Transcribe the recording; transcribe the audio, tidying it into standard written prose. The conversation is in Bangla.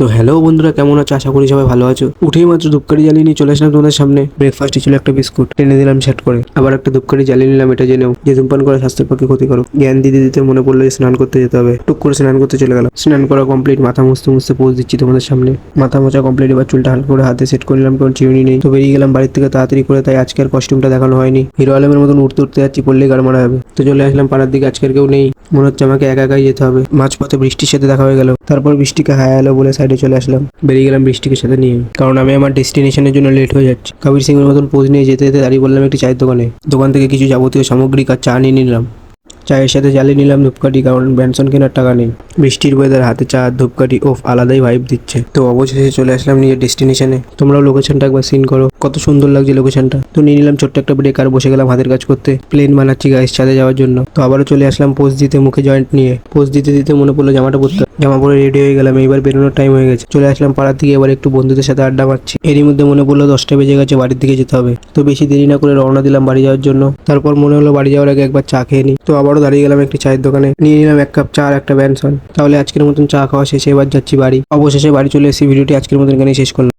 তো হ্যালো বন্ধুরা, কেমন আছো? আশা করি সবাই ভালো আছো। উঠেই মাত্র ধূপকাঠি জ্বালিয়ে নিয়ে চলে আসলাম তোমাদের সামনে। ব্রেকফাস্টে ছিল একটা বিস্কুট, টেনে দিলাম সেট করে। আবার একটা ধূপকাঠি জ্বালিয়ে নিলাম, এটা জেনেও যে ধূমপান করা স্বাস্থ্যের পক্ষে ক্ষতিকারক। জ্ঞান দিতে দিতে মনে পড়লো যে স্নান করতে যেতে হবে। টুক করে স্নান করতে চলে গেলাম। স্নান করা কমপ্লিট, মাথা মুছতে মুছতে পোজ দিচ্ছি তোমাদের সামনে। মাথা মোছা কমপ্লিট, এবার চুলটা হালকা করে হাতে সেট করে নিলাম, কারণ চিরুনি নেই। তো বেরিয়ে গেলাম বাড়ির থেকে তাড়াতাড়ি করে, তাই আজকের কস্টিউমটা দেখানো হয়নি। হিরো আলমের মতন উঠতে উঠতে যাচ্ছি, পড়লেই গাড় মারা হবে। তো চলে আসলাম পাড়ার দিকে, আজকের কেউ নেই। মনে হচ্ছে আমাকে একা একাই যেতে হবে। মাঝপথে বৃষ্টির সাথে দেখা হয়ে গেল, তারপর বৃষ্টিকে হাই হ্যালো বলে সাইডে চলে আসলাম। বেরিয়ে গেলাম বৃষ্টিকে সাথে নিয়ে, কারণ আমি আমার ডেস্টিনেশনের জন্য লেট হয়ে যাচ্ছি। কবির সিং এর মতন পোজ নিয়ে যেতে যেতে দাঁড়িয়ে বললাম একটি চায়ের দোকানে। দোকান থেকে কিছু যাবতীয় সামগ্রিক আর চা নিয়ে নিলাম। চায়ের সাথে জ্বালিয়ে নিলাম ধূপকাঠি, কারণ ব্যানসন কেনার টাকা নেই। বৃষ্টির ওয়েদার, হাতে চা আর ধূপকাঠি, ওফ, আলাদাই ভাইব দিচ্ছে। তো অবশেষে চলে আসলাম নিজের ডেস্টিনেশনে। তোমরাও লোকেশনটা একবার সিন করো, কত সুন্দর লাগছে লোকেশনটা। তো নিয়ে নিলাম ছোট্ট একটা ব্রেক আর বসে গেলাম হাতের কাজ করতে। প্লেন বানাচ্ছি গাইস, ছাদে যাওয়ার জন্য। তো আবারও চলে আসলাম পোজ দিতে, মুখে জয়েন্ট নিয়ে। পোজ দিতে দিতে মনে পড়লো জামাটা পরতে। জামা পরে রেডি হয়ে গেলাম, এইবার বেরোনোর টাইম হয়ে গেছে। চলে আসলাম পাড়ার দিকে, এবার একটু বন্ধুদের সাথে আড্ডা মারছি। এরই মধ্যে মনে পড়লো 10টা বেজে গেছে, বাড়ির দিকে যেতে হবে। তো বেশি দেরি না করে রওনা দিলাম বাড়ি যাওয়ার জন্য। তারপর মনে হলো বাড়ি যাওয়ার আগে একবার চা খেয়ে নিই। তো আবারও দাঁড়িয়ে গেলাম একটি চায়ের দোকানে, নিয়ে নিলাম 1 কাপ চা আর একটা ব্যানসন। তাহলে আজকের মতন চা খাওয়া শেষে এবার যাচ্ছি বাড়ি। অবশেষে বাড়ি চলে এসেছি। ভিডিওটি আজকের মতন এখানেই শেষ করলাম।